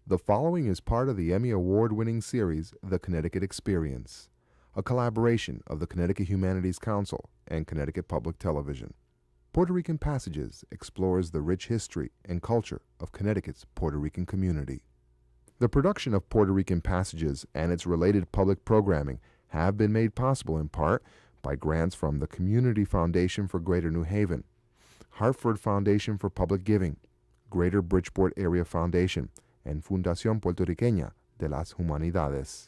The following is part of the Emmy Award-winning series, The Connecticut Experience, a collaboration of the Connecticut Humanities Council and Connecticut Public Television. Puerto Rican Passages explores the rich history and culture of Connecticut's Puerto Rican community. The production of Puerto Rican Passages and its related public programming have been made possible in part by grants from the Community Foundation for Greater New Haven, Hartford Foundation for Public Giving, Greater Bridgeport Area Foundation, and Fundación Puertorriqueña de las Humanidades.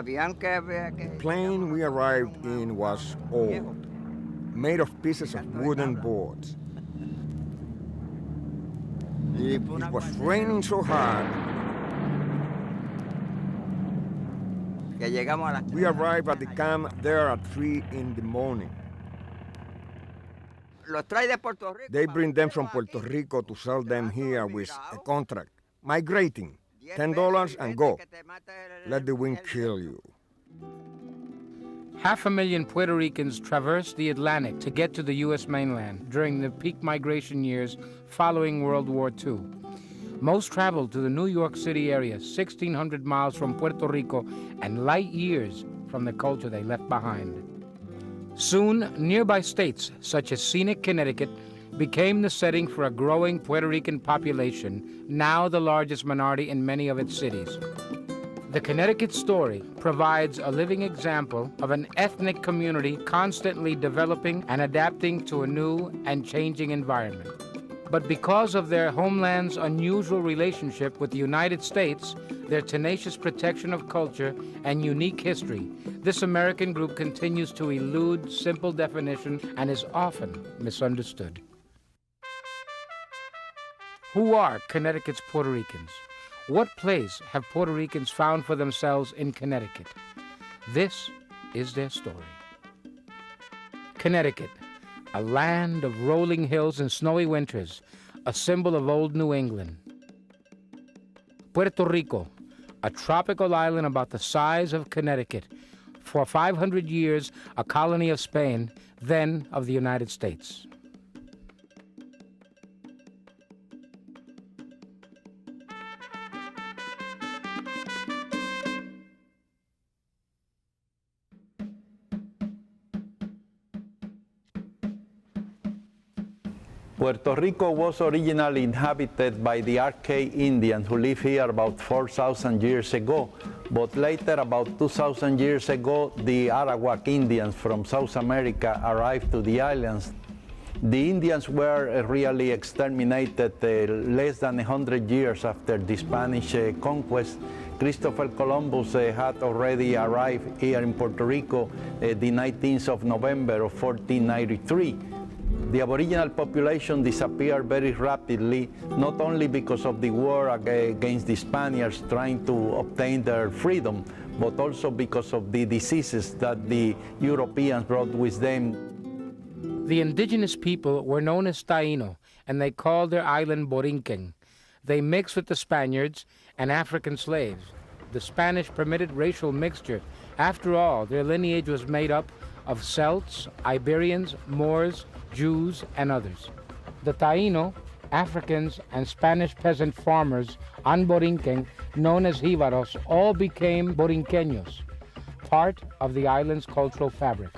The plane we arrived in was old, made of pieces of wooden boards. It was raining so hard. We arrived at the camp there at 3 in the morning. They bring them from Puerto Rico to sell them here with a contract, migrating. $10 and go. Let the wind kill you. 500,000 Puerto Ricans traversed the Atlantic to get to the U.S. mainland during the peak migration years following World War II. Most traveled to the New York City area, 1,600 miles from Puerto Rico and light years from the culture they left behind. Soon, nearby states, such as scenic Connecticut, became the setting for a growing Puerto Rican population, now the largest minority in many of its cities. The Connecticut story provides a living example of an ethnic community constantly developing and adapting to a new and changing environment. But because of their homeland's unusual relationship with the United States, their tenacious protection of culture and unique history, this American group continues to elude simple definition and is often misunderstood. Who are Connecticut's Puerto Ricans? What place have Puerto Ricans found for themselves in Connecticut? This is their story. Connecticut, a land of rolling hills and snowy winters, a symbol of old New England. Puerto Rico, a tropical island about the size of Connecticut, for 500 years a colony of Spain, then of the United States. Puerto Rico was originally inhabited by the Arcade Indians who lived here about 4,000 years ago, but later, about 2,000 years ago, the Arawak Indians from South America arrived to the islands. The Indians were really exterminated less than 100 years after the Spanish conquest. Christopher Columbus had already arrived here in Puerto Rico the 19th of November of 1493. The Aboriginal population disappeared very rapidly, not only because of the war against the Spaniards trying to obtain their freedom, but also because of the diseases that the Europeans brought with them. The indigenous people were known as Taino, and they called their island Borinquen. They mixed with the Spaniards and African slaves. The Spanish permitted racial mixture. After all, their lineage was made up of Celts, Iberians, Moors, Jews, and others. The Taino, Africans, and Spanish peasant farmers on Borinquen, known as Jivaros, all became Borinqueños, part of the island's cultural fabric.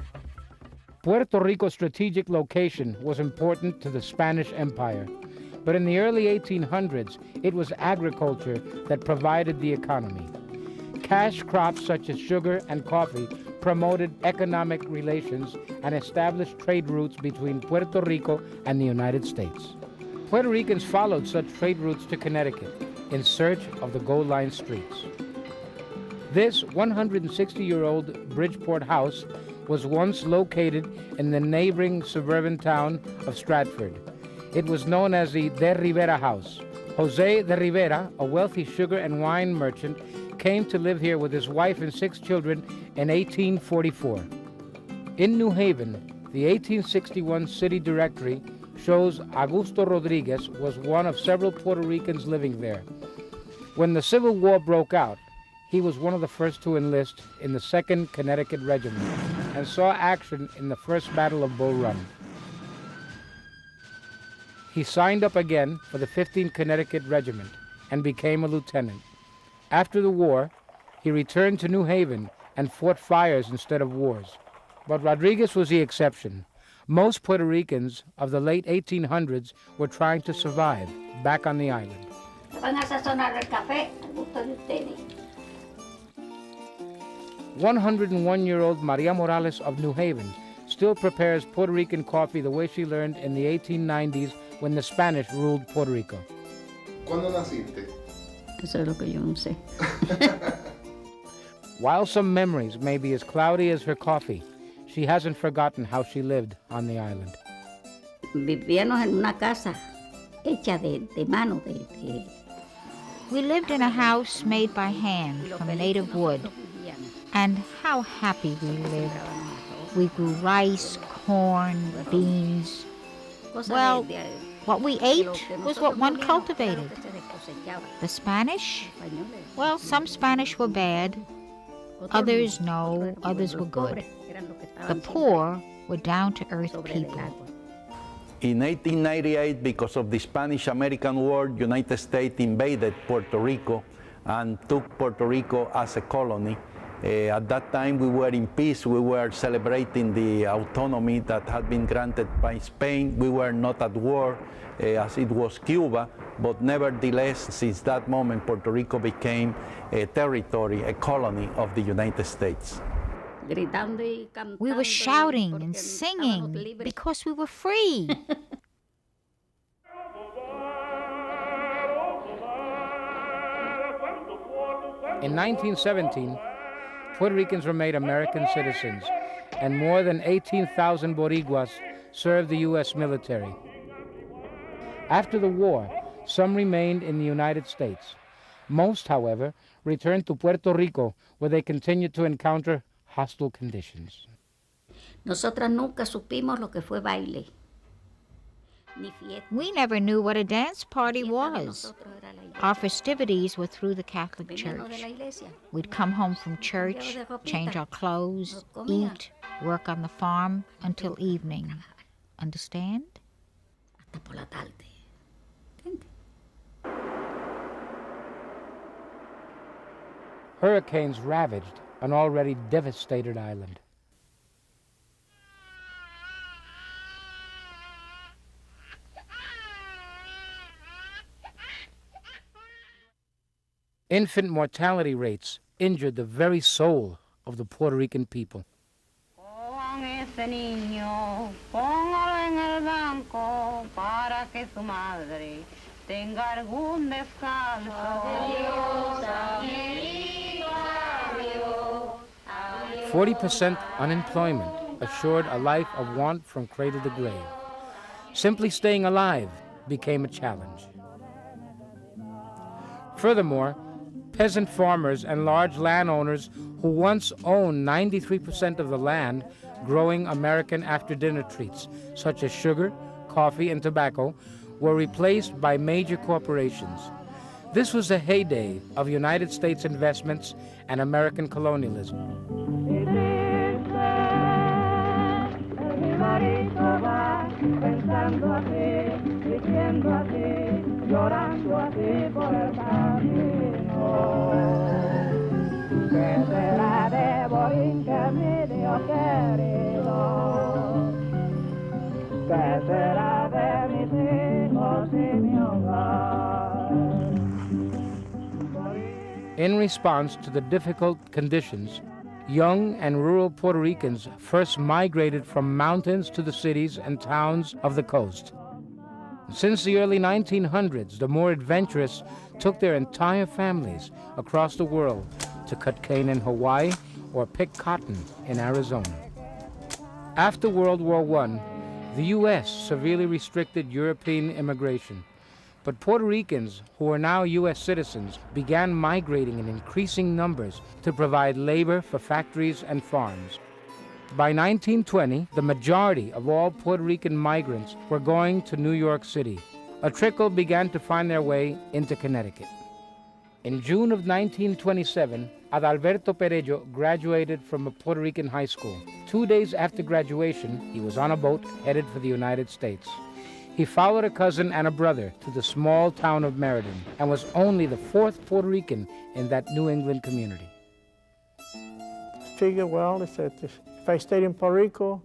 Puerto Rico's strategic location was important to the Spanish Empire, but in the early 1800s, it was agriculture that provided the economy. Cash crops such as sugar and coffee promoted economic relations and established trade routes between Puerto Rico and the United States. Puerto Ricans followed such trade routes to Connecticut in search of the Gold Line streets. This 160-year-old Bridgeport house was once located in the neighboring suburban town of Stratford. It was known as the De Rivera House. Jose de Rivera, a wealthy sugar and wine merchant, came to live here with his wife and 6 children in 1844. In New Haven, the 1861 city directory shows Augusto Rodriguez was one of several Puerto Ricans living there. When the Civil War broke out, he was one of the first to enlist in the 2nd Connecticut Regiment and saw action in the First Battle of Bull Run. He signed up again for the 15th Connecticut Regiment and became a lieutenant. After the war, he returned to New Haven and fought fires instead of wars. But Rodriguez was the exception. Most Puerto Ricans of the late 1800s were trying to survive back on the island. 101-year-old Maria Morales of New Haven still prepares Puerto Rican coffee the way she learned in the 1890s when the Spanish ruled Puerto Rico. ¿Cuándo naciste? Eso es lo que yo no sé. While some memories may be as cloudy as her coffee, she hasn't forgotten how she lived on the island. Vivíamos en una casa hecha de mano. We lived in a house made by hand from native wood. And how happy we lived. We grew rice, corn, beans. Well, what we ate was what one cultivated. The Spanish? Well, some Spanish were bad. Others, no. Others were good. The poor were down-to-earth people. In 1898, because of the Spanish-American War, United States invaded Puerto Rico and took Puerto Rico as a colony. At that time, we were in peace. We were celebrating the autonomy that had been granted by Spain. We were not at war, as it was Cuba, but nevertheless, since that moment, Puerto Rico became a territory, a colony of the United States. We were shouting and singing because we were free. In 1917, Puerto Ricans were made American citizens, and more than 18,000 Boriguas served the U.S. military. After the war, some remained in the United States. Most, however, returned to Puerto Rico, where they continued to encounter hostile conditions. Nosotras nunca supimos lo que fue baile. We never knew what a dance party was. Our festivities were through the Catholic Church. We'd come home from church, change our clothes, eat, work on the farm until evening. Understand? Hasta por la tarde. Hurricanes ravaged an already devastated island. Infant mortality rates injured the very soul of the Puerto Rican people. tenga algún descanso. 40% unemployment assured a life of want from cradle to grave. Simply staying alive became a challenge. Furthermore, peasant farmers and large landowners who once owned 93% of the land growing American after-dinner treats, such as sugar, coffee, and tobacco, were replaced by major corporations. This was the heyday of United States investments and American colonialism. In response to the difficult conditions, young and rural Puerto Ricans first migrated from mountains to the cities and towns of the coast. Since the early 1900s, the more adventurous took their entire families across the world to cut cane in Hawaii or pick cotton in Arizona. After World War I, the U.S. severely restricted European immigration, but Puerto Ricans, who are now U.S. citizens, began migrating in increasing numbers to provide labor for factories and farms. By 1920, the majority of all Puerto Rican migrants were going to New York City. A trickle began to find their way into Connecticut. In June of 1927, Adalberto Perello graduated from a Puerto Rican high school. 2 days after graduation, he was on a boat headed for the United States. He followed a cousin and a brother to the small town of Meriden and was only the fourth Puerto Rican in that New England community. Figured, well, I said, if I stayed in Puerto Rico,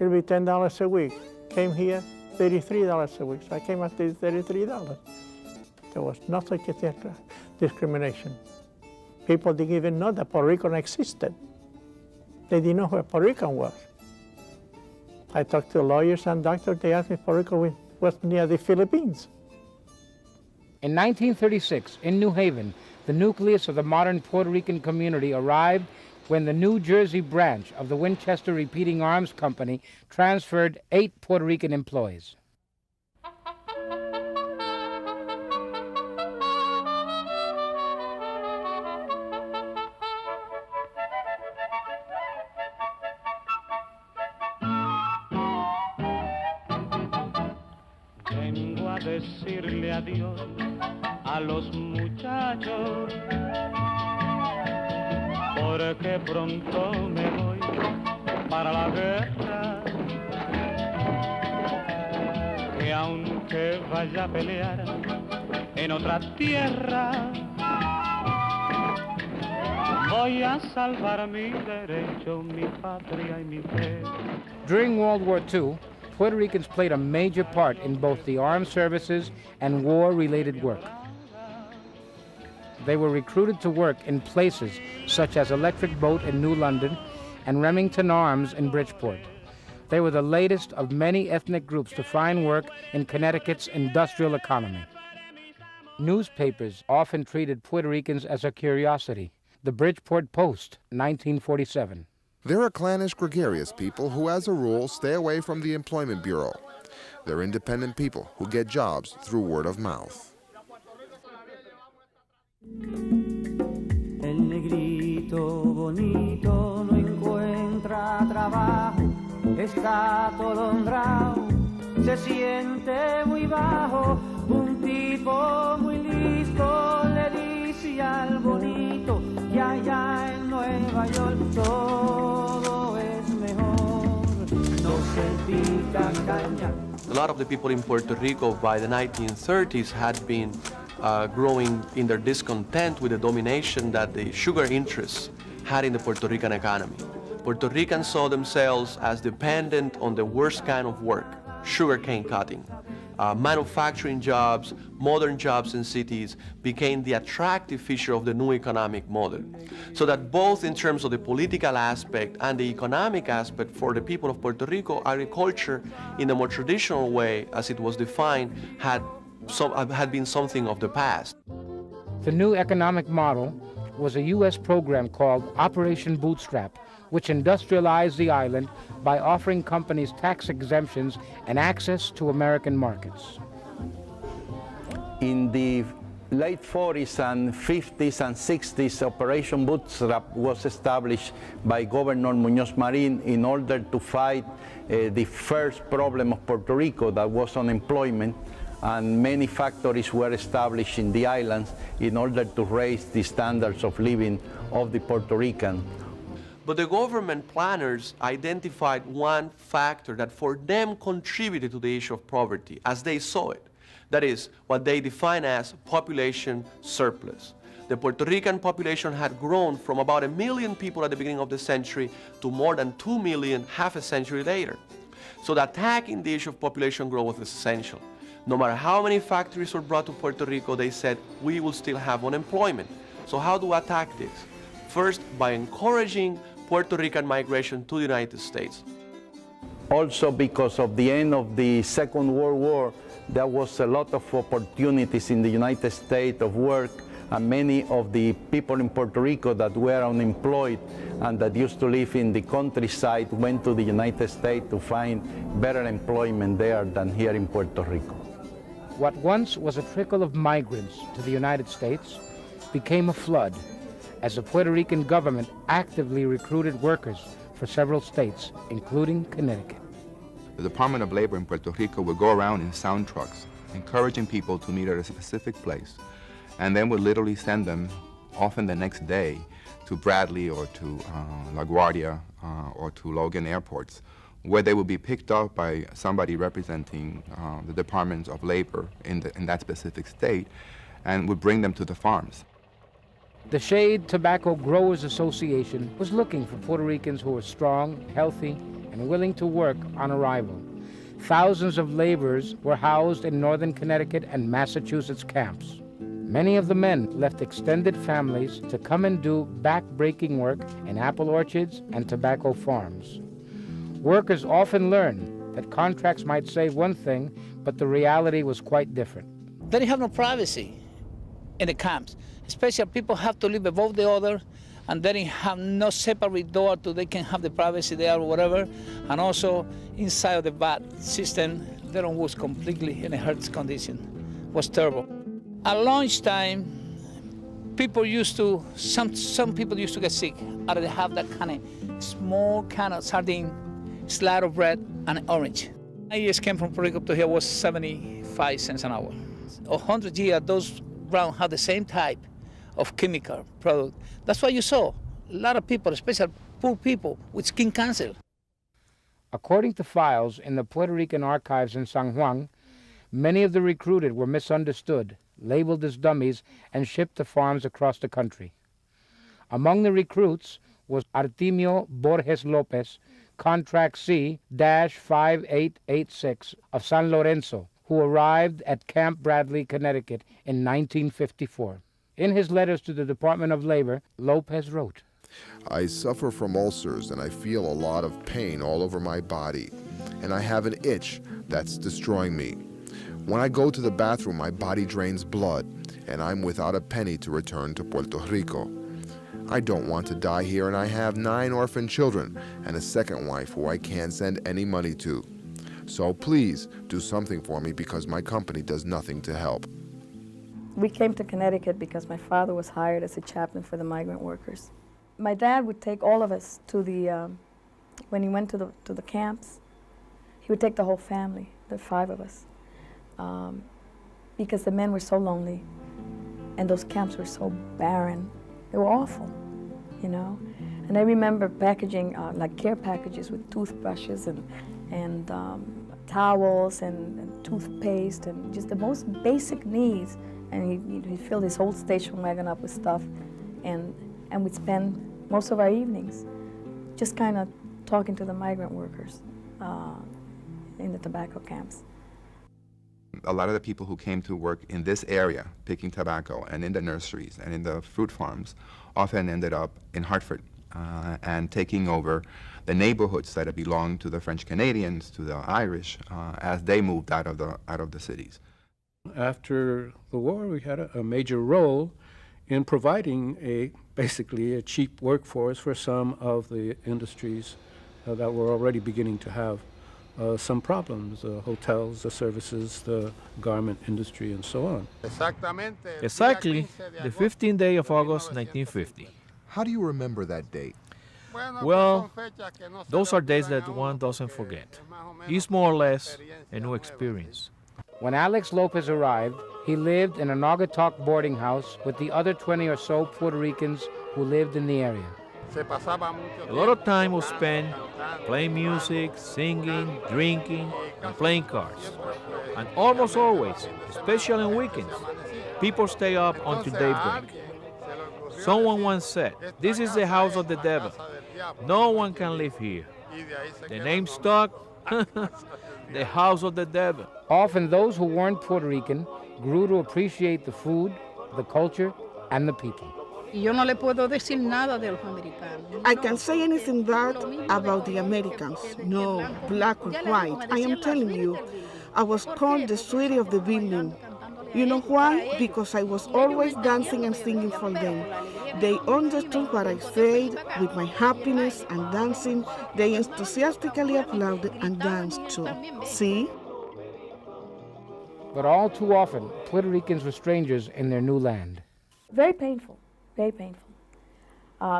it'll be $10 a week. Came here, $33 a week. So I came out to $33. There was no such discrimination. People didn't even know that Puerto Rico existed. They didn't know where Puerto Rico was. I talked to lawyers and doctors. They asked me if Puerto Rico was near the Philippines. In 1936, in New Haven, the nucleus of the modern Puerto Rican community arrived when the New Jersey branch of the Winchester Repeating Arms Company transferred 8 Puerto Rican employees. Vengo a decirle adiós a los muchachos, porque pronto me voy para la guerra, que aunque vaya a pelear en otra tierra, voy a salvar mi derecho, mi patria y mi fe. During World War II, Puerto Ricans played a major part in both the armed services and war-related work. They were recruited to work in places such as Electric Boat in New London and Remington Arms in Bridgeport. They were the latest of many ethnic groups to find work in Connecticut's industrial economy. Newspapers often treated Puerto Ricans as a curiosity. The Bridgeport Post, 1947. They're a clannish, gregarious people who, as a rule, stay away from the Employment Bureau. They're independent people who get jobs through word of mouth. El negrito bonito no encuentra trabajo, está atolondrado, se siente muy bajo. Un tipo muy listo le dice al bonito que allá en Nueva York todo es mejor, no se pica caña. A lot of the people in Puerto Rico by the 1930s had been growing in their discontent with the domination that the sugar interests had in the Puerto Rican economy. Puerto Ricans saw themselves as dependent on the worst kind of work, sugarcane cutting. Manufacturing jobs, modern jobs in cities became the attractive feature of the new economic model. So that both in terms of the political aspect and the economic aspect for the people of Puerto Rico, agriculture in the more traditional way as it was defined had been something of the past. The new economic model was a U.S. program called Operation Bootstrap, which industrialized the island by offering companies tax exemptions and access to American markets. In the late 40s and 50s and 60s, Operation Bootstrap was established by Governor Muñoz Marin in order to fight the first problem of Puerto Rico, that was unemployment, and many factories were established in the islands in order to raise the standards of living of the Puerto Rican. But the government planners identified one factor that for them contributed to the issue of poverty as they saw it. That is what they define as population surplus. The Puerto Rican population had grown from about 1 million people at the beginning of the century to more than 2 million half a century later. So the attacking the issue of population growth was essential. No matter how many factories were brought to Puerto Rico, they said, we will still have unemployment. So how do we attack this? First, by encouraging Puerto Rican migration to the United States. Also, because of the end of the Second World War, there was a lot of opportunities in the United States of work, and many of the people in Puerto Rico that were unemployed and that used to live in the countryside went to the United States to find better employment there than here in Puerto Rico. What once was a trickle of migrants to the United States became a flood as the Puerto Rican government actively recruited workers for several states, including Connecticut. The Department of Labor in Puerto Rico would go around in sound trucks, encouraging people to meet at a specific place, and then would literally send them, often the next day, to Bradley or to LaGuardia or to Logan airports, where they would be picked up by somebody representing the Department of Labor in that specific state, and would bring them to the farms. The Shade Tobacco Growers Association was looking for Puerto Ricans who were strong, healthy, and willing to work on arrival. Thousands of laborers were housed in northern Connecticut and Massachusetts camps. Many of the men left extended families to come and do back-breaking work in apple orchards and tobacco farms. Workers often learned that contracts might say one thing, but the reality was quite different. They didn't have no privacy in the camps. Especially people have to live above the other, and they didn't have no separate door so they can have the privacy there or whatever. And also inside of the bath system, they don't was completely in a hurt condition. It was terrible. At lunchtime, people used to, some people used to get sick. Or they have that kind of small kind of sardine, slab of bread, and an orange. I just came from Puerto Rico to here was 75 cents an hour. 100 years, those brown have the same type of chemical product. That's why you saw a lot of people, especially poor people, with skin cancer. According to files in the Puerto Rican archives in San Juan, many of the recruited were misunderstood, labeled as dummies, and shipped to farms across the country. Among the recruits was Artemio Borges Lopez, Contract C-5886 of San Lorenzo, who arrived at Camp Bradley, Connecticut in 1954. In his letters to the Department of Labor, Lopez wrote, I suffer from ulcers and I feel a lot of pain all over my body, and I have an itch that's destroying me. When I go to the bathroom, my body drains blood, and I'm without a penny to return to Puerto Rico. I don't want to die here, and I have 9 orphan children and a second wife who I can't send any money to. So please do something for me because my company does nothing to help. We came to Connecticut because my father was hired as a chaplain for the migrant workers. My dad would take all of us to the, when he went to the camps, he would take the whole family, the 5 of us, because the men were so lonely and those camps were so barren. They were awful, you know. And I remember packaging, like care packages with toothbrushes and towels and toothpaste and just the most basic needs. And he'd fill his whole station wagon up with stuff, and we'd spend most of our evenings just kind of talking to the migrant workers in the tobacco camps. A lot of the people who came to work in this area, picking tobacco, and in the nurseries and in the fruit farms, often ended up in Hartford and taking over the neighborhoods that had belonged to the French Canadians, to the Irish, as they moved out of the cities. After the war, we had a major role in providing basically a cheap workforce for some of the industries that were already beginning to have some problems, the hotels, the services, the garment industry, and so on. Exactly, the 15th day of August 1950. How do you remember that date? Well, those are days that one doesn't forget. It's more or less a new experience. When Alex Lopez arrived, he lived in a Naugatuck boarding house with the other 20 or so Puerto Ricans who lived in the area. A lot of time was spent playing music, singing, drinking, and playing cards. And almost always, especially on weekends, people stay up until daybreak. Someone once said, "This is the house of the devil. No one can live here." The name stuck. The house of the devil. Often those who weren't Puerto Rican grew to appreciate the food, the culture, and the people. I can't say anything bad about the Americans. No, black or white. I am telling you, I was called the sweetie of the building. You know why? Because I was always dancing and singing for them. They understood what I said. With my happiness and dancing, they enthusiastically applauded and danced too. See? But all too often, Puerto Ricans were strangers in their new land. Very painful, very painful.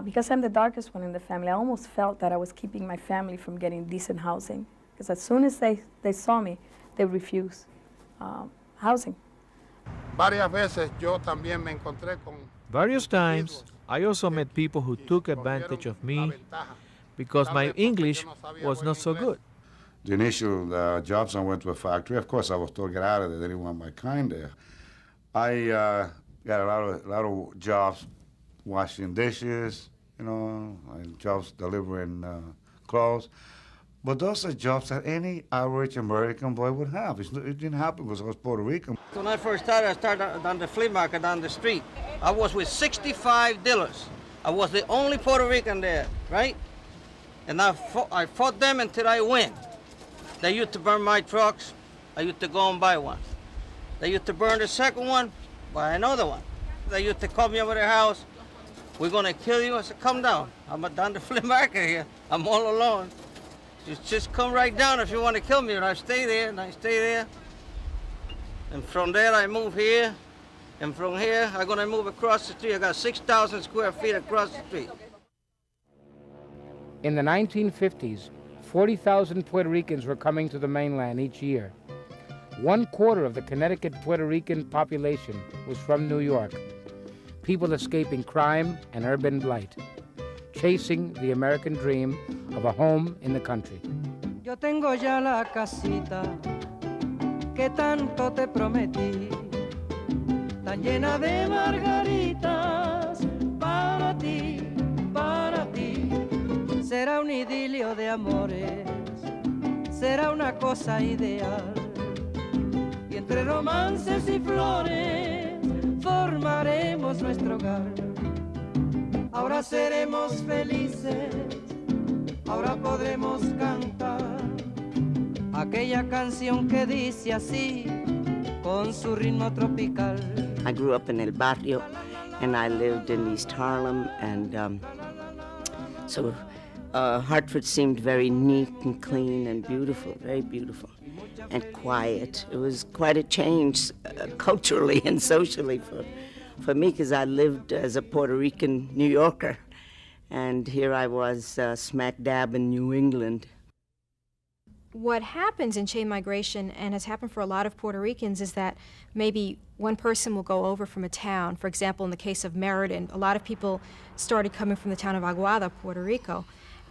Because I'm the darkest one in the family, I almost felt that I was keeping my family from getting decent housing. Because as soon as they saw me, they refused housing. Various times, I also met people who took advantage of me because my English was not so good. The initial jobs, I went to a factory. Of course, I was told get out of there. They didn't want my kind there. I got a lot of jobs washing dishes, and jobs delivering clothes. But those are jobs that any average American boy would have. It didn't happen because I was Puerto Rican. When I first started, I started on the flea market down the street. I was with 65 dealers. I was the only Puerto Rican there, right? And I fought them until I win. They used to burn my trucks. I used to go and buy one. They used to burn the second one, buy another one. They used to call me over their house. We're gonna kill you. I said, come down. I'm down the flea market here. I'm all alone. Just come right down if you want to kill me. And I stay there, and I stay there. And from there, I move here. And from here, I'm gonna move across the street. I got 6,000 square feet across the street. In the 1950s, 40,000 Puerto Ricans were coming to the mainland each year. 1/4 of the Connecticut Puerto Rican population was from New York. People escaping crime and urban blight, chasing the American dream of a home in the country. Yo tengo ya la casita que tanto te prometí, tan llena de margaritas para ti, para ti. Será un idilio de amores, será una cosa ideal. Y entre romances y flores formaremos nuestro hogar. Ahora seremos felices, ahora podremos cantar aquella canción que dice así, con su ritmo tropical. I grew up in El Barrio, and I lived in East Harlem, and so Hartford seemed very neat and clean and beautiful, very beautiful, and quiet. It was quite a change culturally and socially for me, because I lived as a Puerto Rican New Yorker, and here I was smack dab in New England. What happens in chain migration, and has happened for a lot of Puerto Ricans, is that maybe one person will go over from a town. For example, in the case of Meriden, a lot of people started coming from the town of Aguada, Puerto Rico.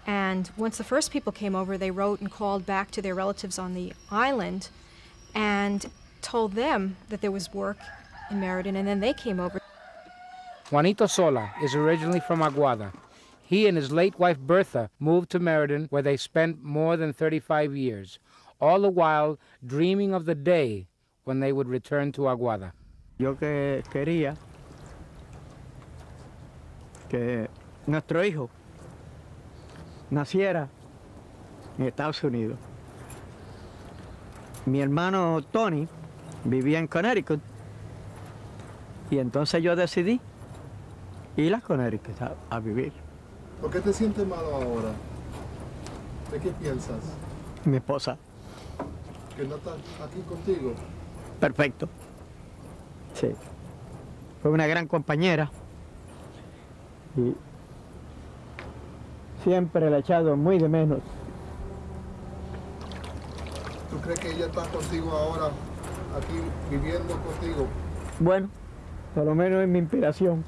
And once the first people came over, they wrote and called back to their relatives on the island and told them that there was work in Meriden, and then they came over. Juanito Sola is originally from Aguada. He and his late wife Bertha moved to Meriden, where they spent more than 35 years, all the while dreaming of the day when they would return to Aguada. Yo que quería que nuestro hijo naciera en Estados Unidos. Mi hermano Tony vivía en Connecticut, y entonces yo decidí ir a Connecticut a vivir. ¿Por qué te sientes malo ahora? ¿De qué piensas? Mi esposa. ¿Que no está aquí contigo? Perfecto. Sí. Fue una gran compañera y siempre la he echado muy de menos. ¿Tú crees que ella está contigo ahora, aquí viviendo contigo? Bueno, por lo menos es mi inspiración.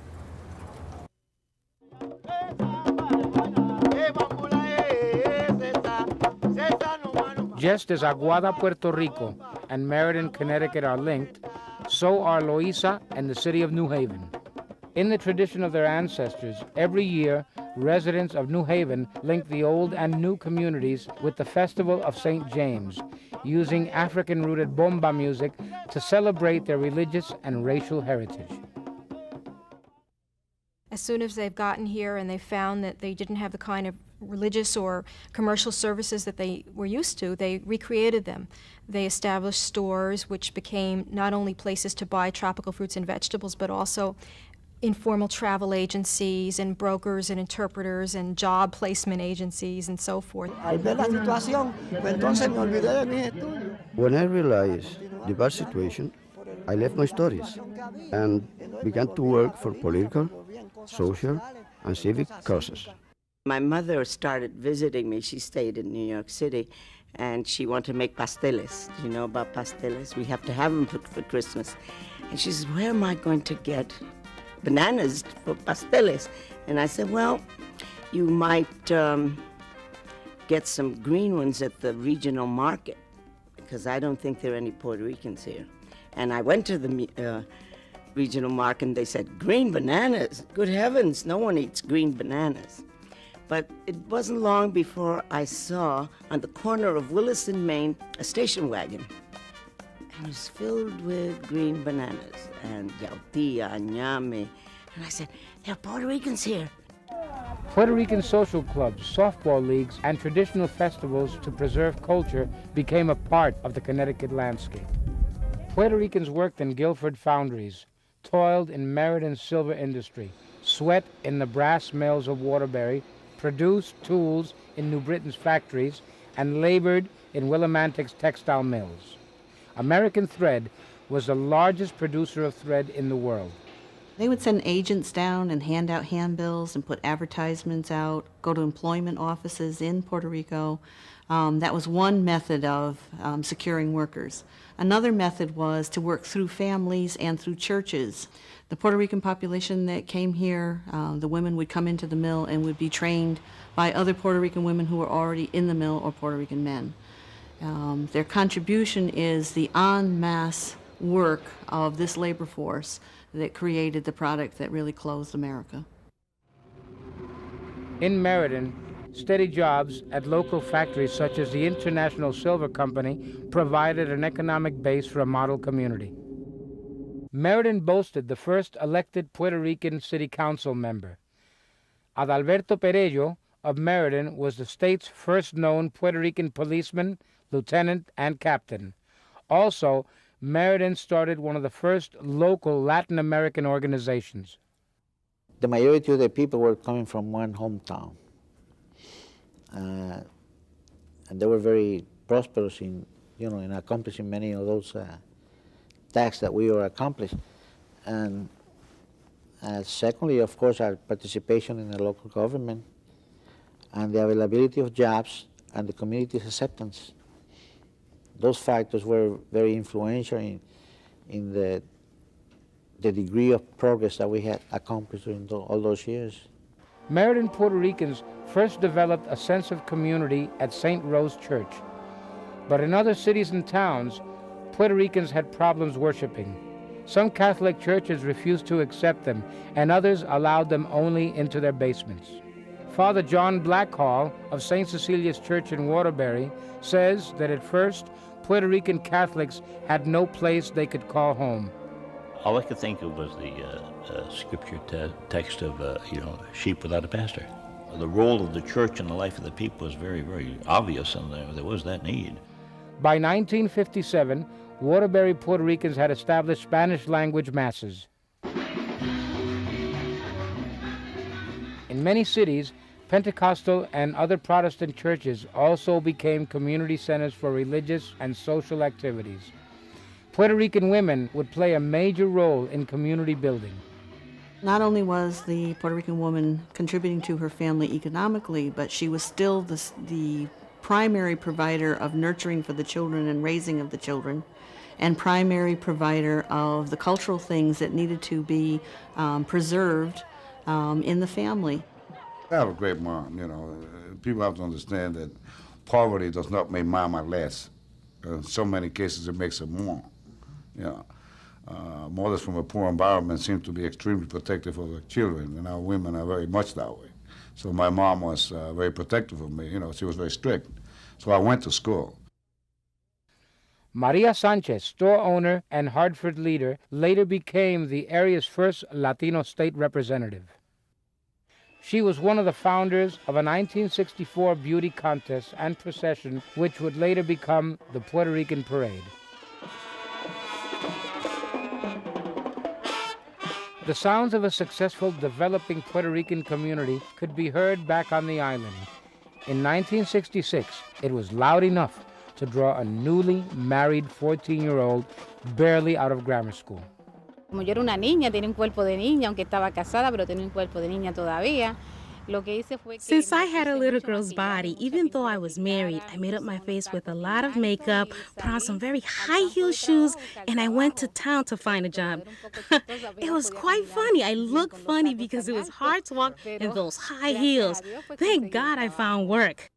Just as Aguada, Puerto Rico and Meriden, Connecticut are linked, so are Loíza and the city of New Haven. In the tradition of their ancestors, every year, residents of New Haven link the old and new communities with the Festival of St. James, using African-rooted bomba music to celebrate their religious and racial heritage. As soon as they've gotten here and they found that they didn't have the kind of religious or commercial services that they were used to, they recreated them. They established stores which became not only places to buy tropical fruits and vegetables, but also informal travel agencies and brokers and interpreters and job placement agencies and so forth. When I realized the bad situation, I left my studies and began to work for political, social, and civic causes. My mother started visiting me. She stayed in New York City, and she wanted to make pasteles. Do you know about pasteles? We have to have them for Christmas. And she says, where am I going to get bananas for pasteles? And I said, well, you might get some green ones at the regional market, because I don't think there are any Puerto Ricans here. And I went to the regional market, and they said, green bananas? Good heavens, no one eats green bananas. But it wasn't long before I saw on the corner of Willis and Main a station wagon. And it was filled with green bananas and yautía, ñame. And I said, there are Puerto Ricans here. Puerto Rican social clubs, softball leagues, and traditional festivals to preserve culture became a part of the Connecticut landscape. Puerto Ricans worked in Guilford foundries, toiled in Meriden silver industry, sweat in the brass mills of Waterbury, produced tools in New Britain's factories, and labored in Willimantic's textile mills. American Thread was the largest producer of thread in the world. They would send agents down and hand out handbills and put advertisements out, go to employment offices in Puerto Rico. That was one method of securing workers. Another method was to work through families and through churches. The Puerto Rican population that came here, the women would come into the mill and would be trained by other Puerto Rican women who were already in the mill or Puerto Rican men. Their contribution is the en masse work of this labor force that created the product that really clothed America. In Meriden, steady jobs at local factories such as the International Silver Company provided an economic base for a model community. Meriden boasted the first elected Puerto Rican city council member. Adalberto Perello of Meriden was the state's first known Puerto Rican policeman, lieutenant, and captain. Also, Meriden started one of the first local Latin American organizations. The majority of the people were coming from one hometown. And they were very prosperous in accomplishing many of those tasks that we were accomplished. And secondly, of course, our participation in the local government and the availability of jobs and the community's acceptance. Those factors were very influential in the degree of progress that we had accomplished during all those years. Meriden Puerto Ricans first developed a sense of community at St. Rose Church. But in other cities and towns, Puerto Ricans had problems worshiping. Some Catholic churches refused to accept them, and others allowed them only into their basements. Father John Blackhall of St. Cecilia's Church in Waterbury says that at first, Puerto Rican Catholics had no place they could call home. All I could think of was the scripture text of, sheep without a pastor. The role of the church in the life of the people was very, very obvious, and there was that need. By 1957, Waterbury Puerto Ricans had established Spanish-language masses. In many cities, Pentecostal and other Protestant churches also became community centers for religious and social activities. Puerto Rican women would play a major role in community building. Not only was the Puerto Rican woman contributing to her family economically, but she was still the primary provider of nurturing for the children and raising of the children, and primary provider of the cultural things that needed to be preserved in the family. I have a great mom, People have to understand that poverty does not make mama less. In so many cases, it makes her more. Mothers from a poor environment seem to be extremely protective of their children, and our women are very much that way. So my mom was very protective of me. She was very strict. So I went to school. Maria Sanchez, store owner and Hartford leader, later became the area's first Latino state representative. She was one of the founders of a 1964 beauty contest and procession, which would later become the Puerto Rican Parade. The sounds of a successful developing Puerto Rican community could be heard back on the island. In 1966, it was loud enough to draw a newly married 14-year-old barely out of grammar school. Como yo era una niña, tenía un cuerpo de niña, aunque estaba casada, pero tenía un cuerpo de niña todavía. Since I had a little girl's body, even though I was married, I made up my face with a lot of makeup, put on some very high-heel shoes, and I went to town to find a job. It was quite funny. I looked funny because it was hard to walk in those high heels. Thank God I found work.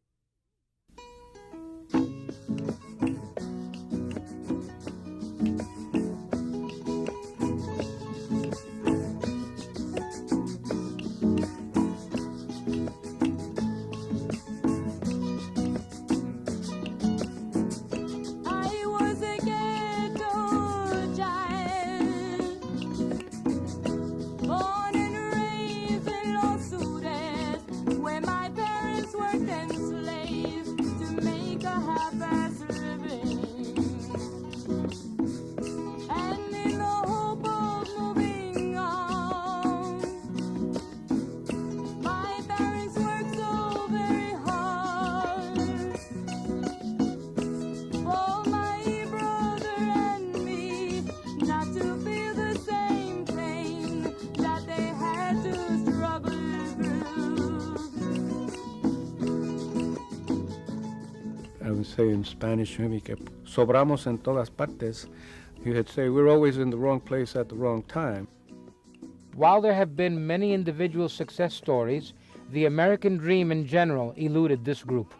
I would say in Spanish, maybe que sobramos en todas partes. You would say we're always in the wrong place at the wrong time. While there have been many individual success stories, the American dream in general eluded this group.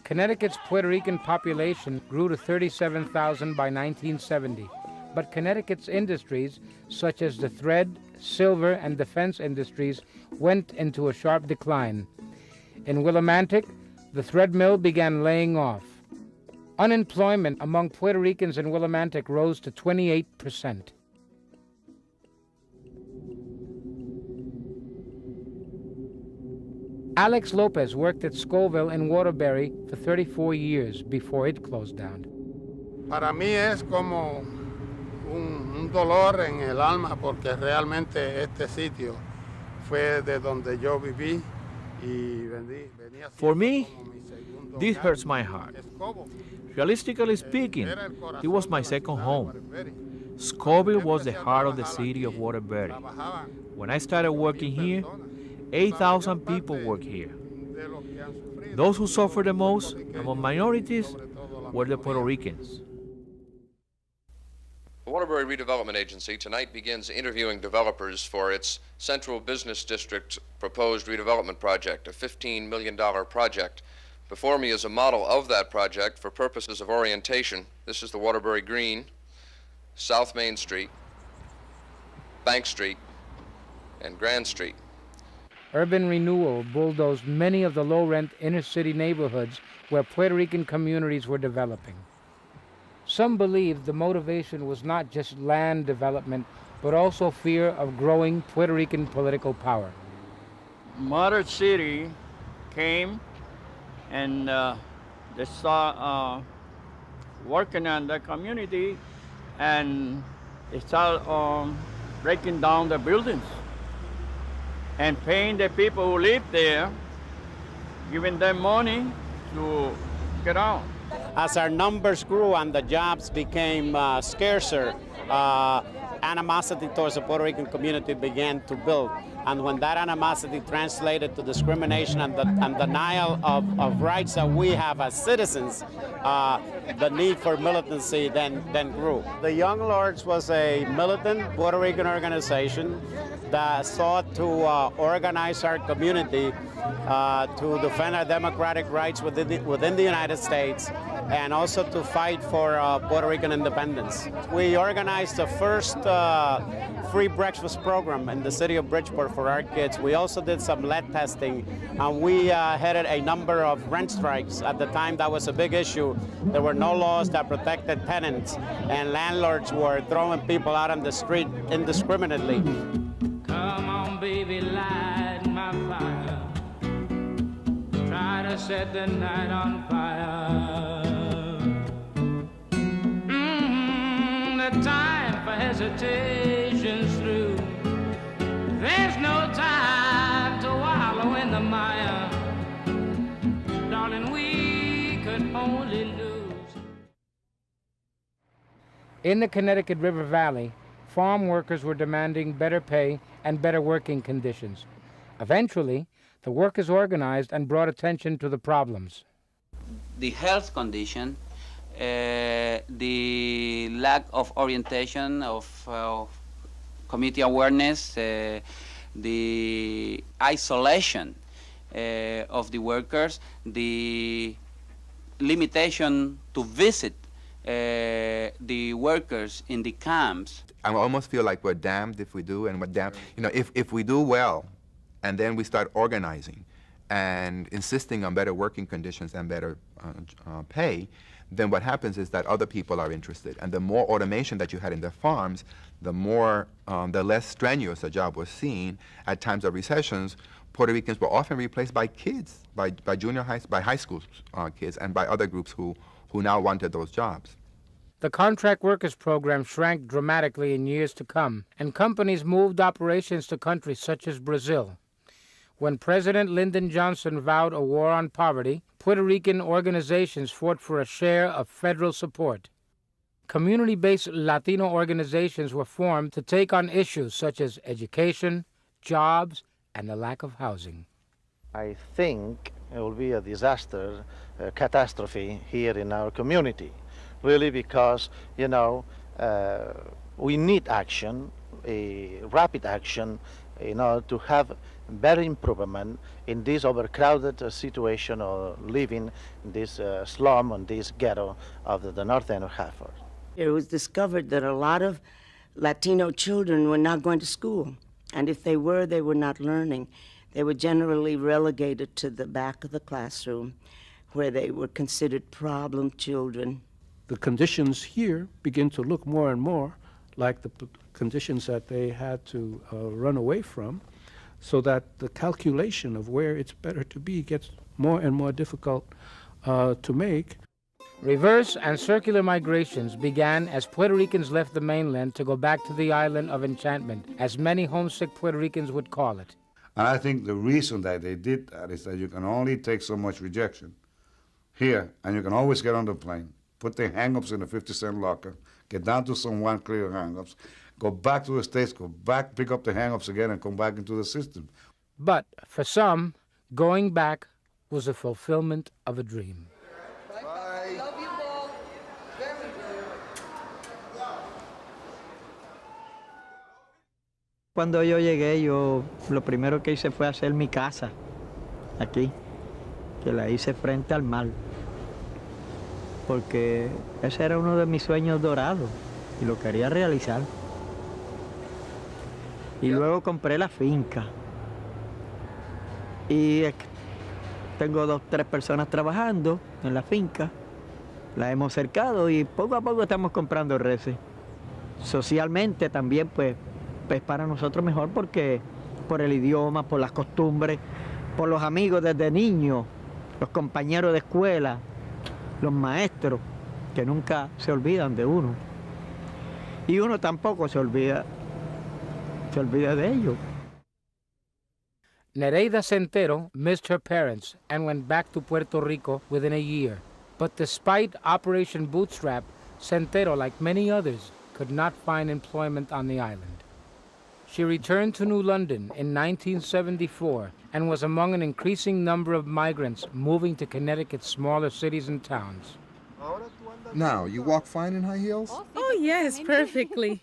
Connecticut's Puerto Rican population grew to 37,000 by 1970, but Connecticut's industries, such as the thread, silver, and defense industries, went into a sharp decline. In Willimantic, the thread mill began laying off. Unemployment among Puerto Ricans in Willimantic rose to 28%. Alex Lopez worked at Scoville in Waterbury for 34 years before it closed down. Para mí es como un dolor en el alma porque realmente este sitio fue de donde yo viví y venía. For me, this hurts my heart. Realistically speaking, it was my second home. Scoville was the heart of the city of Waterbury. When I started working here, 8,000 people work here. Those who suffer the most among minorities were the Puerto Ricans. The Waterbury Redevelopment Agency tonight begins interviewing developers for its Central Business District proposed redevelopment project, a $15 million project. Before me is a model of that project for purposes of orientation. This is the Waterbury Green, South Main Street, Bank Street, and Grand Street. Urban renewal bulldozed many of the low-rent inner-city neighborhoods where Puerto Rican communities were developing. Some believed the motivation was not just land development, but also fear of growing Puerto Rican political power. Motor City came and they started working on the community, and they started breaking down the buildings and paying the people who live there, giving them money to get out. As our numbers grew and the jobs became scarcer, animosity towards the Puerto Rican community began to build. And when that animosity translated to discrimination and denial of rights that we have as citizens, the need for militancy then grew. The Young Lords was a militant Puerto Rican organization that sought to organize our community to defend our democratic rights within the United States, and also to fight for Puerto Rican independence. We organized the first free breakfast program in the city of Bridgeport for our kids. We also did some lead testing, and we headed a number of rent strikes. At the time, that was a big issue. There were no laws that protected tenants, and landlords were throwing people out on the street indiscriminately. Come on, baby, light my fire. Try to set the night on fire. The time for hesitation's through. There's no time to wallow in the mire. Darling, we could only lose. In the Connecticut River Valley, farm workers were demanding better pay and better working conditions. Eventually, the workers organized and brought attention to the problems. The health condition, the lack of orientation, of community awareness, the isolation of the workers, the limitation to visit the workers in the camps. I almost feel like we're damned if we do, and we're damned, if we do well, and then we start organizing and insisting on better working conditions and better pay, then what happens is that other people are interested. And the more automation that you had in the farms, the less strenuous a job was seen. At times of recessions, Puerto Ricans were often replaced by kids, by high school kids, and by other groups who now wanted those jobs. The contract workers program shrank dramatically in years to come, and companies moved operations to countries such as Brazil. When President Lyndon Johnson vowed a war on poverty, Puerto Rican organizations fought for a share of federal support. Community-based Latino organizations were formed to take on issues such as education, jobs, and the lack of housing. I think it will be a disaster, a catastrophe here in our community, really, because, we need action, a rapid action, to have better improvement in this overcrowded situation of living in this slum and this ghetto of the north end of Hartford. It was discovered that a lot of Latino children were not going to school, and if they were not learning. They were generally relegated to the back of the classroom, where they were considered problem children. The conditions here begin to look more and more like the conditions that they had to run away from, so that the calculation of where it's better to be gets more and more difficult to make. Reverse and circular migrations began as Puerto Ricans left the mainland to go back to the island of enchantment, as many homesick Puerto Ricans would call it. And I think the reason that they did that is that you can only take so much rejection here, and you can always get on the plane, put the hang-ups in a 50-cent locker, get down to some one clear hang-ups, go back to the States, go back, pick up the hang-ups again, and come back into the system. But for some, going back was a fulfillment of a dream. Cuando yo llegué, lo primero que hice fue hacer mi casa aquí, que la hice frente al mar, porque ese era uno de mis sueños dorados y lo quería realizar. Y luego compré la finca y tengo 2 o 3 personas trabajando en la finca, la hemos cercado y poco a poco estamos comprando reses. Socialmente también pues para nosotros mejor, porque por el idioma, por las costumbres, por los amigos desde niños, los compañeros de escuela, los maestros, que nunca se olvidan de uno. Y uno tampoco se olvida de ellos. Nereida Centero missed her parents and went back to Puerto Rico within a year. But despite Operation Bootstrap, Centero, like many others, could not find employment on the island. She returned to New London in 1974 and was among an increasing number of migrants moving to Connecticut's smaller cities and towns. Now, you walk fine in high heels? Oh, yes, perfectly.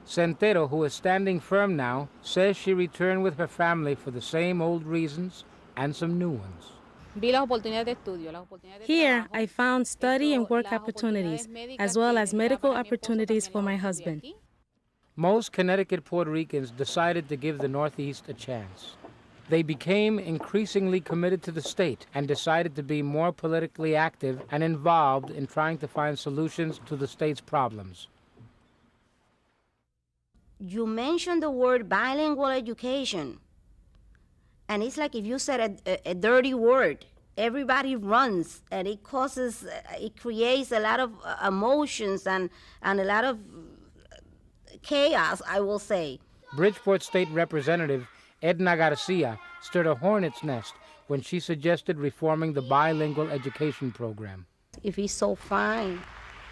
Centero, who is standing firm now, says she returned with her family for the same old reasons and some new ones. Here, I found study and work opportunities, as well as medical opportunities for my husband. Most Connecticut Puerto Ricans decided to give the Northeast a chance. They became increasingly committed to the state and decided to be more politically active and involved in trying to find solutions to the state's problems. You mentioned the word bilingual education, and it's like if you said a dirty word, everybody runs, and it creates a lot of emotions and a lot of chaos, I will say. Bridgeport State Representative Edna Garcia stirred a hornet's nest when she suggested reforming the bilingual education program. If he's so fine,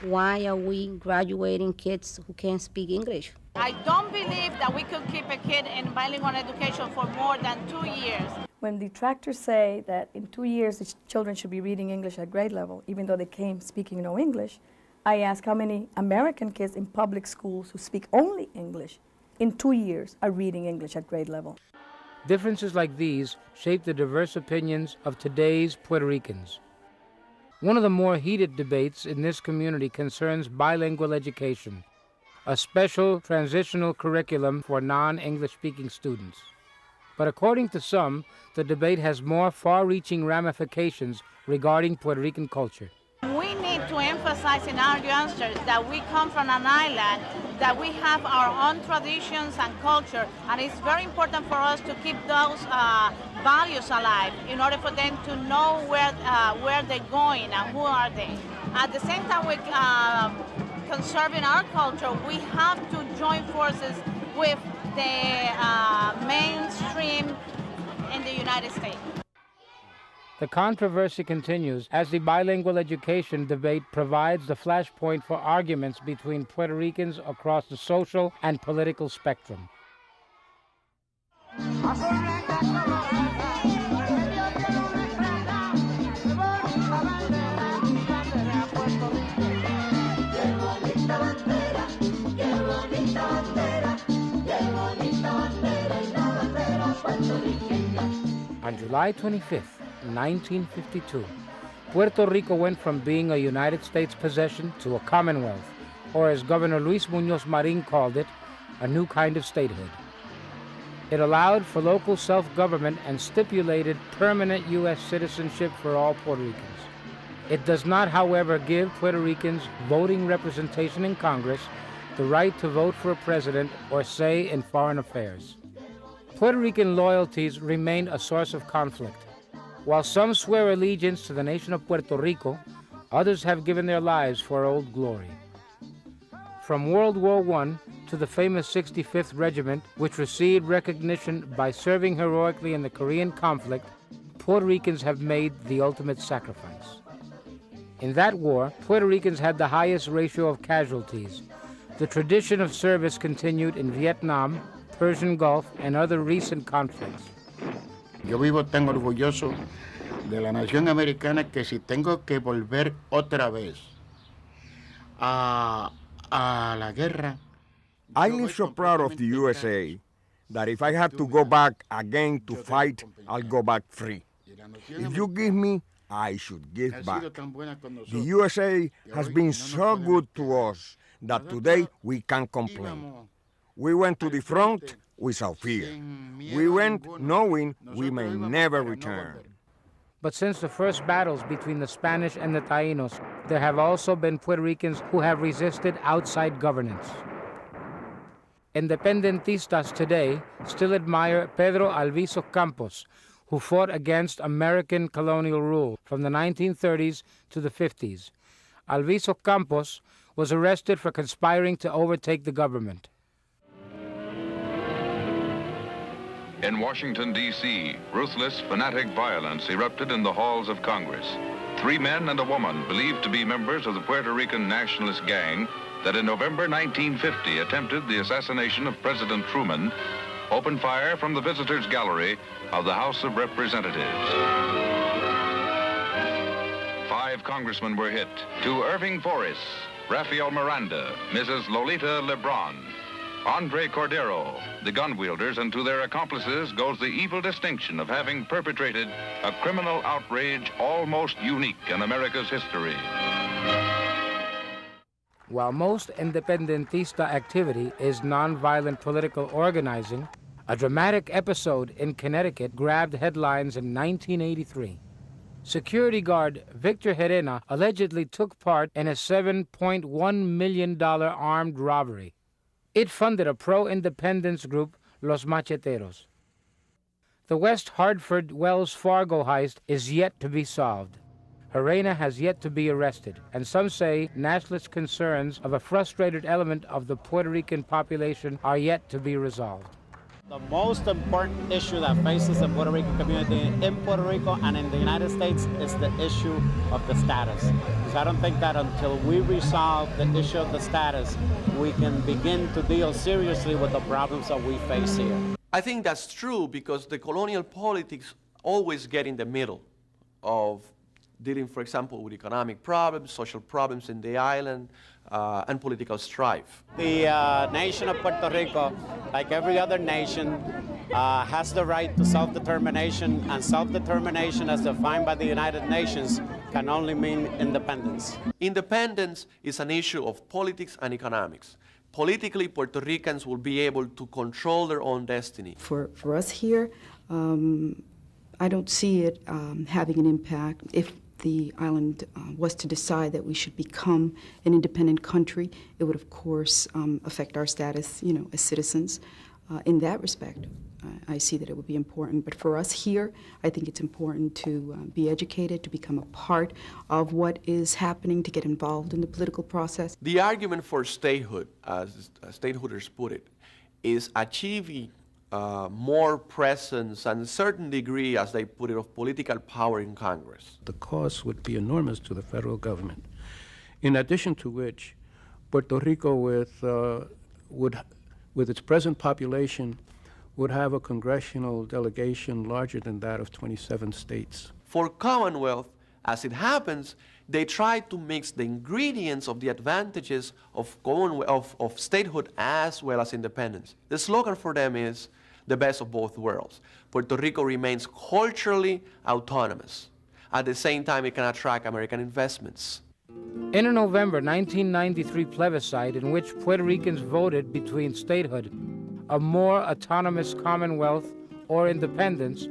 Why are we graduating kids who can't speak English? I don't believe that we could keep a kid in bilingual education for more than 2 years. When detractors say that in 2 years the children should be reading English at grade level, even though they came speaking no English, I ask how many American kids in public schools who speak only English in 2 years are reading English at grade level. Differences like these shape the diverse opinions of today's Puerto Ricans. One of the more heated debates in this community concerns bilingual education, a special transitional curriculum for non-English speaking students. But according to some, the debate has more far-reaching ramifications regarding Puerto Rican culture. We need to emphasize in our youngsters that we come from an island, that we have our own traditions and culture, and it's very important for us to keep those values alive in order for them to know where they're going and who are they. At the same time, we conserving our culture, we have to join forces with the mainstream in the United States. The controversy continues as the bilingual education debate provides the flashpoint for arguments between Puerto Ricans across the social and political spectrum. On July 25th, 1952, Puerto Rico went from being a United States possession to a Commonwealth, or as Governor Luis Muñoz Marín called it, a new kind of statehood. It allowed for local self-government and stipulated permanent U.S. citizenship for all Puerto Ricans. It does not, however, give Puerto Ricans voting representation in Congress, the right to vote for a president, or say in foreign affairs. Puerto Rican loyalties remain a source of conflict. While some swear allegiance to the nation of Puerto Rico, others have given their lives for old glory. From World War I to the famous 65th Regiment, which received recognition by serving heroically in the Korean conflict, Puerto Ricans have made the ultimate sacrifice. In that war, Puerto Ricans had the highest ratio of casualties. The tradition of service continued in Vietnam, Persian Gulf, and other recent conflicts. Yo vivo tan orgulloso de la nación americana que si tengo que volver otra vez a la guerra. I live so proud of the USA that if I have to go back again to fight, I'll go back free. If you give me, I should give back. The USA has been so good to us that today we can't complain. We went to the front without fear. We went knowing we may never return. But since the first battles between the Spanish and the Taínos, there have also been Puerto Ricans who have resisted outside governance. Independentistas today still admire Pedro Alviso Campos, who fought against American colonial rule from the 1930s to the 50s. Alviso Campos was arrested for conspiring to overtake the government. In Washington, D.C., ruthless, fanatic violence erupted in the halls of Congress. 3 men and a woman believed to be members of the Puerto Rican nationalist gang that in November 1950 attempted the assassination of President Truman opened fire from the visitors' gallery of the House of Representatives. 5 congressmen were hit. To Irving Forrest, Rafael Miranda, Mrs. Lolita Lebron, Andre Cordero, the gun wielders, and to their accomplices goes the evil distinction of having perpetrated a criminal outrage almost unique in America's history. While most independentista activity is nonviolent political organizing, a dramatic episode in Connecticut grabbed headlines in 1983. Security guard Victor Herena allegedly took part in a $7.1 million armed robbery. It funded a pro-independence group, Los Macheteros. The West Hartford Wells Fargo heist is yet to be solved. Herena has yet to be arrested, and some say nationalist concerns of a frustrated element of the Puerto Rican population are yet to be resolved. The most important issue that faces the Puerto Rican community in Puerto Rico and in the United States is the issue of the status. Because I don't think that until we resolve the issue of the status, we can begin to deal seriously with the problems that we face here. I think that's true because the colonial politics always get in the middle of dealing, for example, with economic problems, social problems in the island, and political strife. The nation of Puerto Rico, like every other nation, has the right to self-determination, and self-determination as defined by the United Nations can only mean independence. Independence is an issue of politics and economics. Politically, Puerto Ricans will be able to control their own destiny. For us here, I don't see it having an impact. If the island was to decide that we should become an independent country, it would, of course, affect our status, as citizens. In that respect, I see that it would be important. But for us here, I think it's important to be educated, to become a part of what is happening, to get involved in the political process. The argument for statehood, as statehooders put it, is achieving more presence and a certain degree, as they put it, of political power in Congress. The cost would be enormous to the federal government. In addition to which, Puerto Rico with its present population would have a congressional delegation larger than that of 27 states. For Commonwealth, as it happens, they try to mix the ingredients of the advantages of statehood as well as independence. The slogan for them is the best of both worlds. Puerto Rico remains culturally autonomous. At the same time, it can attract American investments. In a November 1993 plebiscite in which Puerto Ricans voted between statehood, a more autonomous Commonwealth, or independence,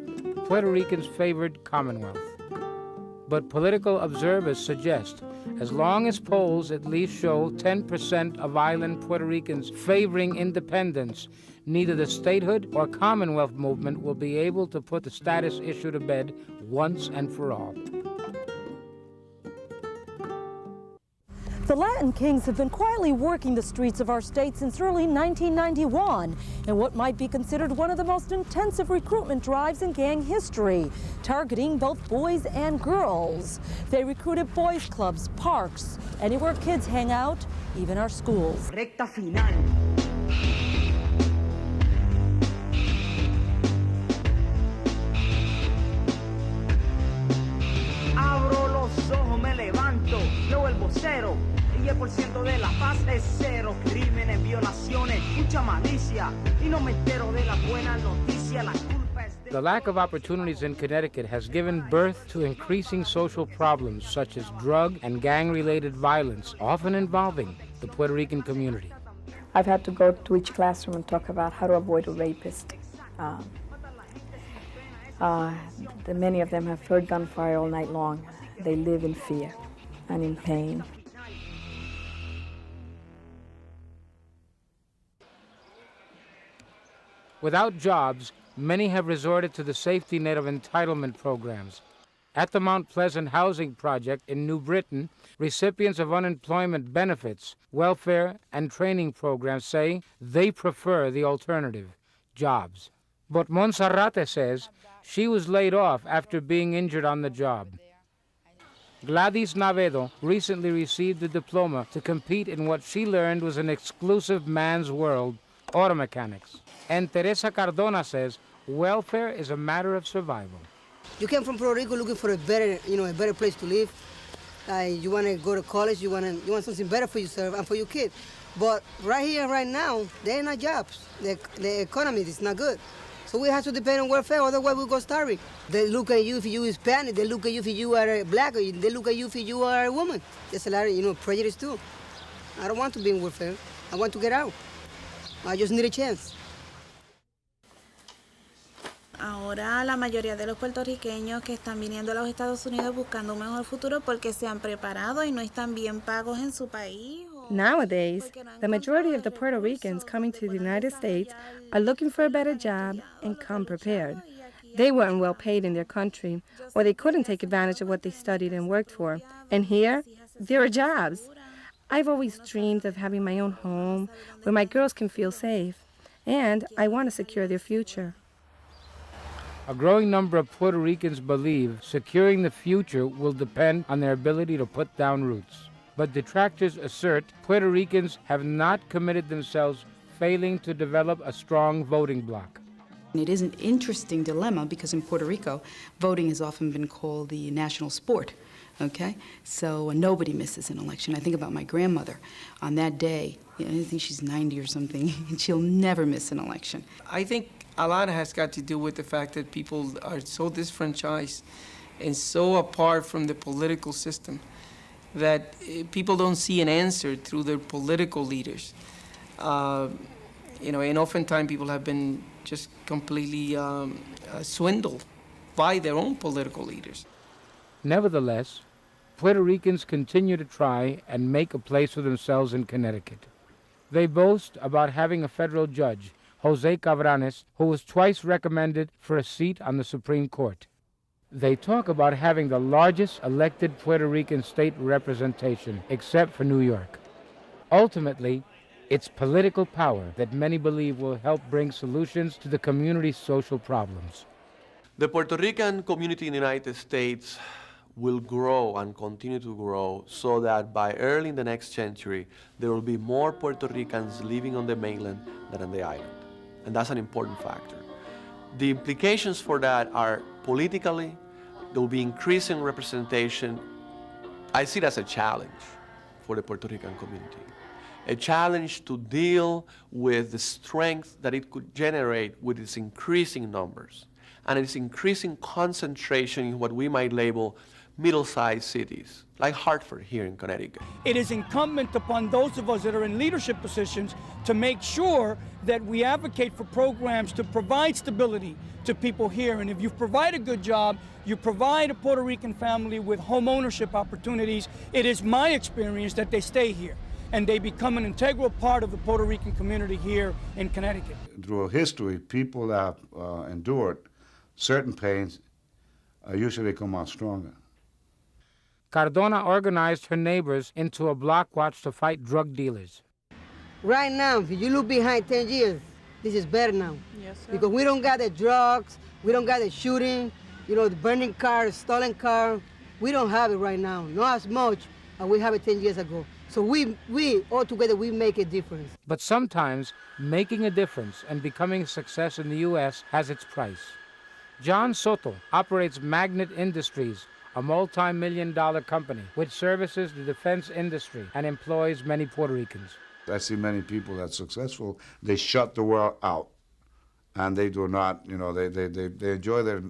Puerto Ricans favored Commonwealth. But political observers suggest as long as polls at least show 10% of island Puerto Ricans favoring independence, neither the statehood or Commonwealth movement will be able to put the status issue to bed once and for all. The Latin Kings have been quietly working the streets of our state since early 1991 in what might be considered one of the most intensive recruitment drives in gang history, targeting both boys and girls. They recruited boys' clubs, parks, anywhere kids hang out, even our schools. Recta final. Abro los ojos, me levanto, leo el vocero. De la paz es cero, crímenes, violaciones, mucha malicia, y no me entero de la buena noticia, la culpa es de... The lack of opportunities in Connecticut has given birth to increasing social problems such as drug and gang-related violence, often involving the Puerto Rican community. I've had to go to each classroom and talk about how to avoid a rapist. Many of them have heard gunfire all night long. They live in fear and in pain. Without jobs, many have resorted to the safety net of entitlement programs. At the Mount Pleasant Housing Project in New Britain, recipients of unemployment benefits, welfare, and training programs say they prefer the alternative, jobs. But Monserrate says she was laid off after being injured on the job. Gladys Navedo recently received a diploma to compete in what she learned was an exclusive man's world, auto mechanics. And Teresa Cardona says welfare is a matter of survival. You came from Puerto Rico looking for a better place to live. You want to go to college, you want something better for yourself and for your kid. But right here, right now, there are no jobs. The economy is not good. So we have to depend on welfare, otherwise we'll go starving. They look at you if you are Hispanic, they look at you if you are black, or they look at you if you are a woman. There's a lot of, prejudice too. I don't want to be in welfare. I want to get out. I just need a chance. Ahora la mayoría de los puertorriqueños que están viniendo a los Estados Unidos buscando un mejor futuro porque se han preparado y no están bien pagos en su país. Nowadays, the majority of the Puerto Ricans coming to the United States are looking for a better job and come prepared. They weren't well paid in their country, or they couldn't take advantage of what they studied and worked for. And here, there are jobs. I've always dreamed of having my own home where my girls can feel safe. and I want to secure their future. A growing number of Puerto Ricans believe securing the future will depend on their ability to put down roots. But detractors assert Puerto Ricans have not committed themselves, failing to develop a strong voting bloc. It is an interesting dilemma because in Puerto Rico, voting has often been called the national sport, okay? So nobody misses an election. I think about my grandmother. On that day, I think she's 90 or something, and she'll never miss an election. I think a lot has got to do with the fact that people are so disfranchised and so apart from the political system that people don't see an answer through their political leaders. And oftentimes people have been just completely swindled by their own political leaders. Nevertheless, Puerto Ricans continue to try and make a place for themselves in Connecticut. They boast about having a federal judge, Jose Cabranes, who was twice recommended for a seat on the Supreme Court. They talk about having the largest elected Puerto Rican state representation, except for New York. Ultimately, it's political power that many believe will help bring solutions to the community's social problems. The Puerto Rican community in the United States will grow and continue to grow so that by early in the next century, there will be more Puerto Ricans living on the mainland than on the island. And that's an important factor. The implications for that are politically, there will be increasing representation. I see it as a challenge for the Puerto Rican community. A challenge to deal with the strength that it could generate with its increasing numbers and its increasing concentration in what we might label middle-sized cities, like Hartford here in Connecticut. It is incumbent upon those of us that are in leadership positions to make sure that we advocate for programs to provide stability to people here. And if you provide a good job, you provide a Puerto Rican family with home ownership opportunities, it is my experience that they stay here and they become an integral part of the Puerto Rican community here in Connecticut. Through history, people that have endured certain pains usually come out stronger. Cardona organized her neighbors into a block watch to fight drug dealers. Right now, if you look behind 10 years, this is better now. Yes, sir. Because we don't got the drugs, we don't got the shooting, the burning cars, stolen car. We don't have it right now, not as much as we have it 10 years ago. So we all together, we make a difference. But sometimes making a difference and becoming a success in the U.S. has its price. John Soto operates Magnet Industries, a multi-million-dollar company which services the defense industry and employs many Puerto Ricans. I see many people that's successful, they shut the world out. And they do not, they enjoy their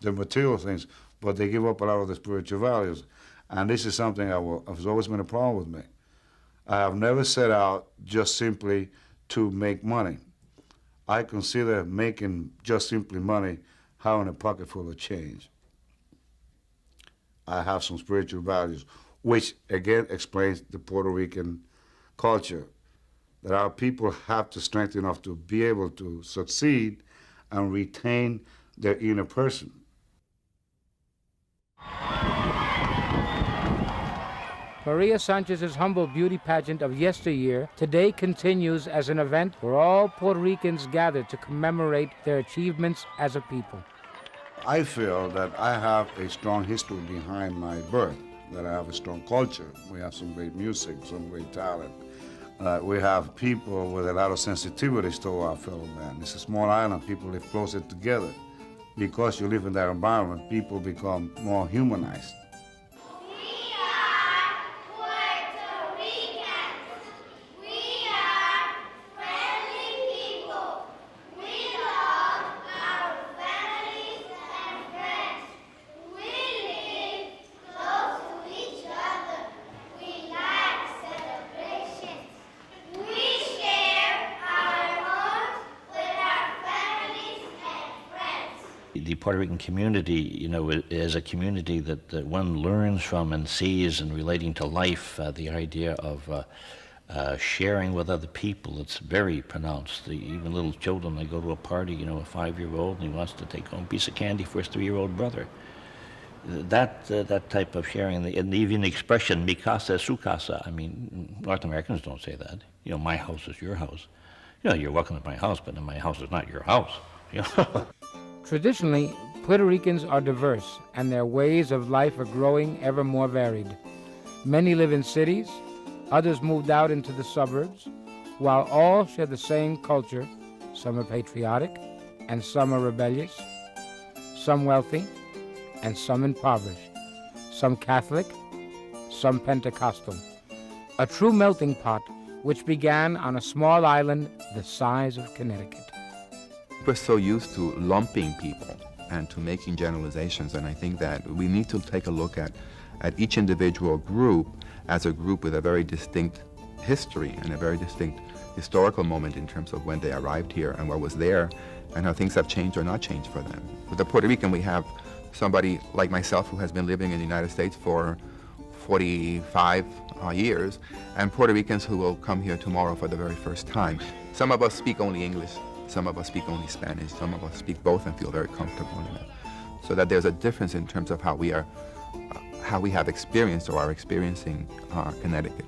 material things, but they give up a lot of the spiritual values. And this is something has always been a problem with me. I have never set out just simply to make money. I consider making just simply money having a pocket full of change. I have some spiritual values, which again explains the Puerto Rican culture, that our people have the strength enough to be able to succeed and retain their inner person. Maria Sanchez's humble beauty pageant of yesteryear today continues as an event where all Puerto Ricans gather to commemorate their achievements as a people. I feel that I have a strong history behind my birth, that I have a strong culture. We have some great music, some great talent. We have people with a lot of sensitivities to our fellow man. It's a small island, people live closer together. Because you live in that environment, people become more humanized. The Puerto Rican community, is a community that one learns from and sees and relating to life. The idea of sharing with other people, it's very pronounced. Even little children, they go to a party, a 5-year-old, and he wants to take home a piece of candy for his 3-year-old brother. That type of sharing, and even the expression, mi casa es su casa, North Americans don't say that. My house is your house. You know, you're welcome at my house, but my house is not your house. You know? Traditionally, Puerto Ricans are diverse, and their ways of life are growing ever more varied. Many live in cities, others moved out into the suburbs, while all share the same culture. Some are patriotic, and some are rebellious, some wealthy, and some impoverished, some Catholic, some Pentecostal. A true melting pot which began on a small island the size of Connecticut. We're so used to lumping people and to making generalizations, and I think that we need to take a look at each individual group as a group with a very distinct history and a very distinct historical moment in terms of when they arrived here and what was there and how things have changed or not changed for them. With the Puerto Rican, we have somebody like myself who has been living in the United States for 45 years, and Puerto Ricans who will come here tomorrow for the very first time. Some of us speak only English, some of us speak only Spanish, some of us speak both and feel very comfortable in it. So that there's a difference in terms of how we have experienced or are experiencing Connecticut.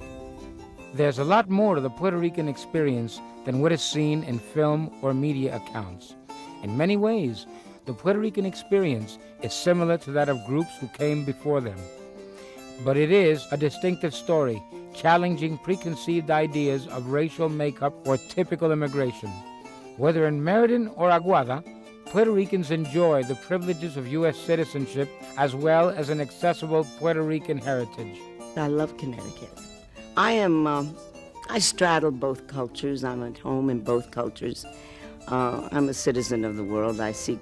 There's a lot more to the Puerto Rican experience than what is seen in film or media accounts. In many ways, the Puerto Rican experience is similar to that of groups who came before them. But it is a distinctive story, challenging preconceived ideas of racial makeup or typical immigration. Whether in Meriden or Aguada, Puerto Ricans enjoy the privileges of U.S. citizenship as well as an accessible Puerto Rican heritage. I love Connecticut. I straddle both cultures. I'm at home in both cultures. I'm a citizen of the world. I see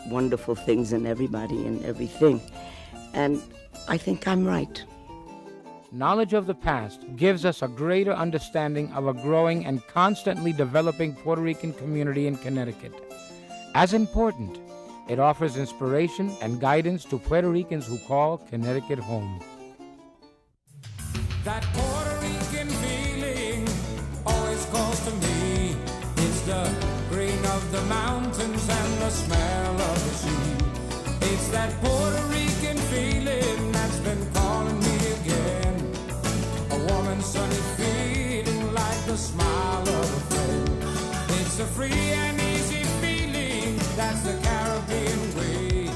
wonderful things in everybody and everything. And I think I'm right. Knowledge of the past gives us a greater understanding of a growing and constantly developing Puerto Rican community in Connecticut. As important, it offers inspiration and guidance to Puerto Ricans who call Connecticut home. That Puerto Rican feeling always calls to me. It's the green of the mountains and the smell of the sea. It's that Puerto Rican feeling that's been calling me again. A warm sunny feeling like the smile of a friend. It's a free and easy feeling, that's the Caribbean way.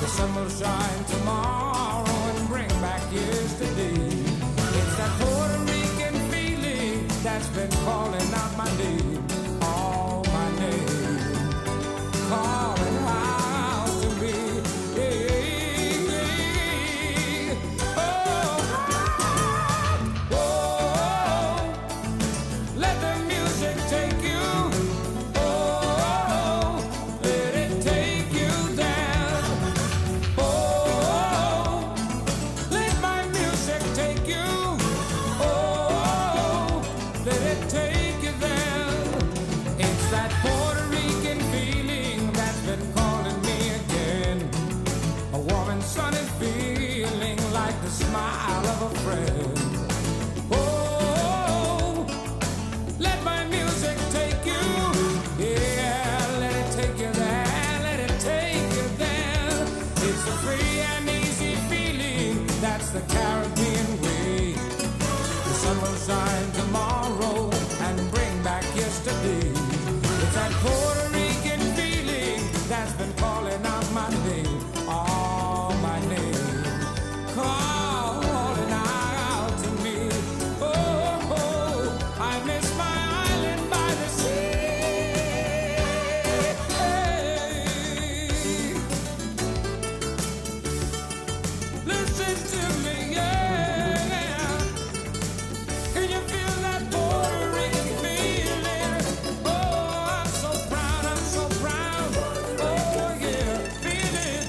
The sun will shine tomorrow and bring back yesterday. It's that Puerto Rican feeling that's been calling out my name, all my name, calling out to me. Let the music take you. Let it take you down. Let my music take you. Let it take you there. It's that Puerto Rican feeling that's been calling me again. A warm and sunny feeling like the smile of a friend. Let my music take you. Yeah, let it take you there. Let it take you there. It's a free and easy feeling. That's the Caribbean way. The sun will shine tomorrow and bring back yesterday. It's that Puerto Rican feeling that's been calling out my name, all my name, calling out to me. I miss my island by the sea. Listen to me, yeah. Can you feel that Puerto Rican feeling? Oh, I'm so proud, I'm so proud. Oh, yeah. Feel it,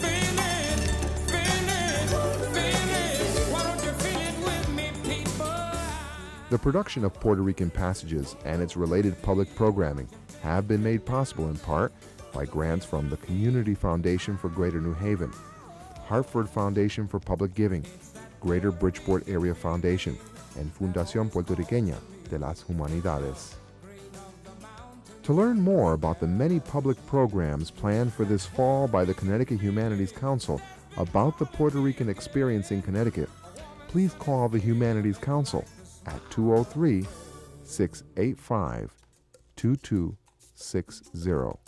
feel it, feel it, feel it. Why don't you feel it with me, people? The production of Puerto Rican Passages and its related public programming have been made possible in part by grants from the Community Foundation for Greater New Haven, Hartford Foundation for Public Giving, Greater Bridgeport Area Foundation, and Fundación Puertorriqueña de las Humanidades. To learn more about the many public programs planned for this fall by the Connecticut Humanities Council about the Puerto Rican experience in Connecticut, please call the Humanities Council at 203-685-8255. 2260.